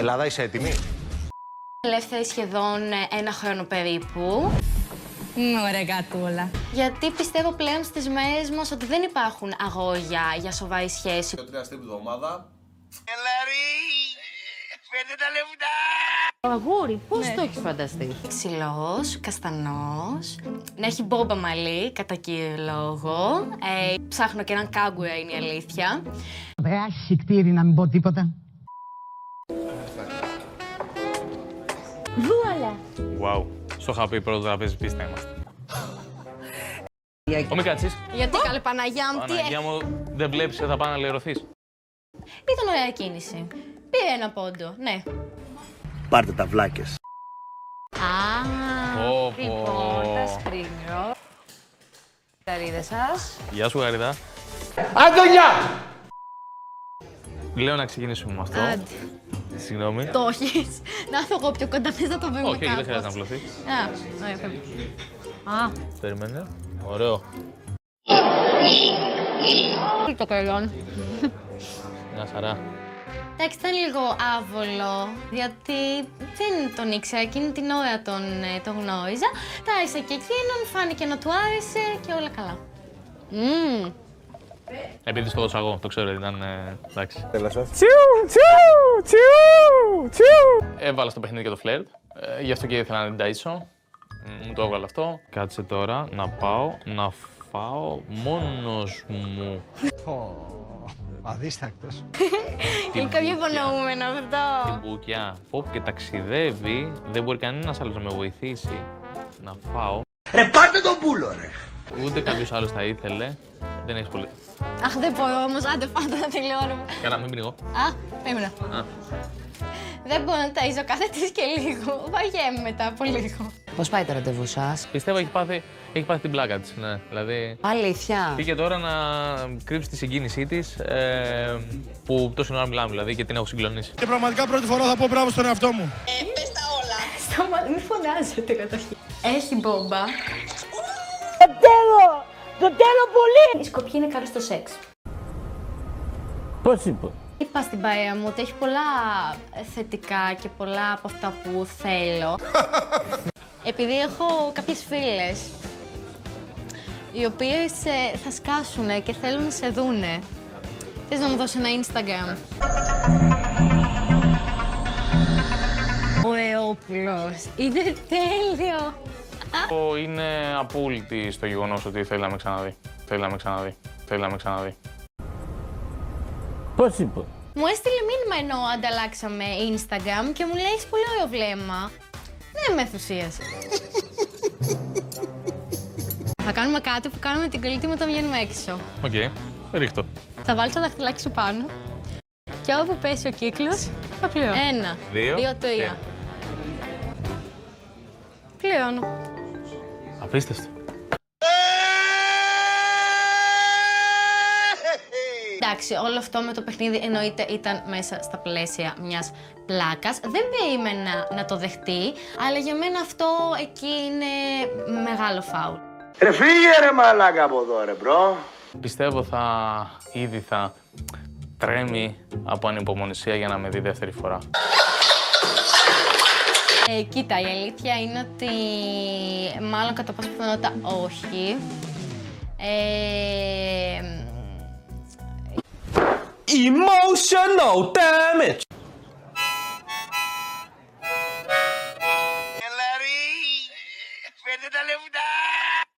Ελλάδα, είσαι έτοιμη? Ελεύθερη σχεδόν 1 χρόνο περίπου. Ωραία κατούλα. Γιατί πιστεύω πλέον στις μέρες μας ότι δεν υπάρχουν αγόρια για σοβαρή σχέση. 3 στην εβδομάδα. Φέρτε τα λεφτά! Το αγούρι, πώς το έχεις φανταστεί? Ψηλός, καστανός, να έχει μπόμπα μαλλί, κατά κύριο λόγο. Ψάχνω και έναν κάγκουρα, είναι η αλήθεια. Βράσει κτίρι, να μην πω τίποτα. Βούαλα! Wow. Στο είχα πει πρώτο τραπέζι, πίστα είμαστε. Ω, μην κάτσεις. Γιατί καλέ Παναγιά μου, τι Παναγιά μου, δεν βλέπεις, θα πάνε να λερωθείς. Ήταν ωραία κίνηση. Πήρε 1 πόντο, ναι. Πάρτε τα βλάκες. Λοιπόν, τα σπρίνγρο. Καρίδες σας. Γεια σου, Γαρίδα. Αντωνιά! Λέω να ξεκινήσουμε με αυτό. Άντε. Συγγνώμη. Το έχεις. Να έρθω εγώ πιο κοντά, θες να το πούμε Όχι, κάπως. δεν χρειάζεται να απλωθείς. Α, ωραία, φεύγω. Περίμενε. Ωραίο. Τι το κρελόν. Μια χαρά. Εντάξει, ήταν λίγο άβολο, γιατί δεν τον ήξερα, εκείνη την ώρα τον γνώριζα. Τα άρεσε και εκείνον, φάνηκε να του άρεσε και όλα καλά. Επειδή στο δώσα εγώ, το ξέρω, ήταν εντάξει. Έβαλα στο παιχνίδι και το φλερτ, γι' αυτό και ήθελα να την ταΐσω. Μου το έβγαλε αυτό. Κάτσε τώρα να πάω να φάω μόνος μου. Αδίστακτος. Είναι κάποιο υπονοούμενο αυτό. Την μπουκιά. Πω και ταξιδεύει, δεν μπορεί κανένας άλλος να με βοηθήσει να φάω. Ρε πάρτε τον πούλο ρε! Ούτε κάποιος άλλος θα ήθελε. Δεν έχεις πολύ. Αχ, δεν μπορώ όμως, άντε πάντα να τελειώνουμε. Κάνα, μην πνιγώ. Α, περίμενα. Δεν μπορώ να ταΐζω κάθε 3 και λίγο. Βαριέμαι μετά από λίγο. Πώς πάει το ραντεβού σας? Πιστεύω έχει πάθει την πλάκα της, ναι. Δηλαδή, Αλήθεια. πήγε τώρα να κρύψει τη συγκίνησή της, που τόση ώρα μιλάμε, δηλαδή, και την έχω συγκλονίσει. Και πραγματικά πρώτη φορά θα πω μπράβο στον εαυτό μου. Πες τα όλα. Στόμα, μην φωνάζετε καταρχήν. Έχει μπόμπα. Το τέλο πολύ! Η Σκοπιά είναι καλή στο σεξ. Πώς είπε? Είπα στην παρέα μου ότι έχει πολλά θετικά και πολλά από αυτά που θέλω. Επειδή έχω κάποιες φίλες, οι οποίες θα σκάσουνε και θέλουν να σε δούνε. Θες να μου δώσει ένα Instagram? Ο Εόπουλος. Είναι τέλειο. Είναι απόλυτη στο γεγονός ότι θέλει να με ξαναδεί. Θέλει να με ξαναδεί. Θέλει να με ξαναδεί. Πώς είπε? Μου έστειλε μήνυμα ενώ ανταλλάξαμε Instagram και μου λέει έχεις πολύ ωραίο βλέμμα. Ναι, με ενθουσίασε. Θα κάνουμε κάτι που κάνουμε την κολλητή όταν βγαίνουμε έξω. Οκ, ρίχτω. Θα βάλεις το δαχτυλάκι σου πάνω και όπου πέσει ο κύκλος θα πληρώνω. 1, 2, 3. Πληρώνω. Απίστευτο. Εντάξει, όλο αυτό με το παιχνίδι εννοείται ήταν μέσα στα πλαίσια μιας πλάκας. Δεν περίμενα να το δεχτεί, αλλά για μένα αυτό εκεί είναι μεγάλο φάουλ. Ρε φύγε ρε μαλάκα από εδώ ρε μπρο! Πιστεύω ήδη θα τρέμει από ανυπομονησία για να με δει δεύτερη φορά. Κοίτα, η αλήθεια είναι ότι μάλλον κατά πάσα πιθανότητα όχι. Emotional damage! Ελάρη, φέρτε τα λεφτά!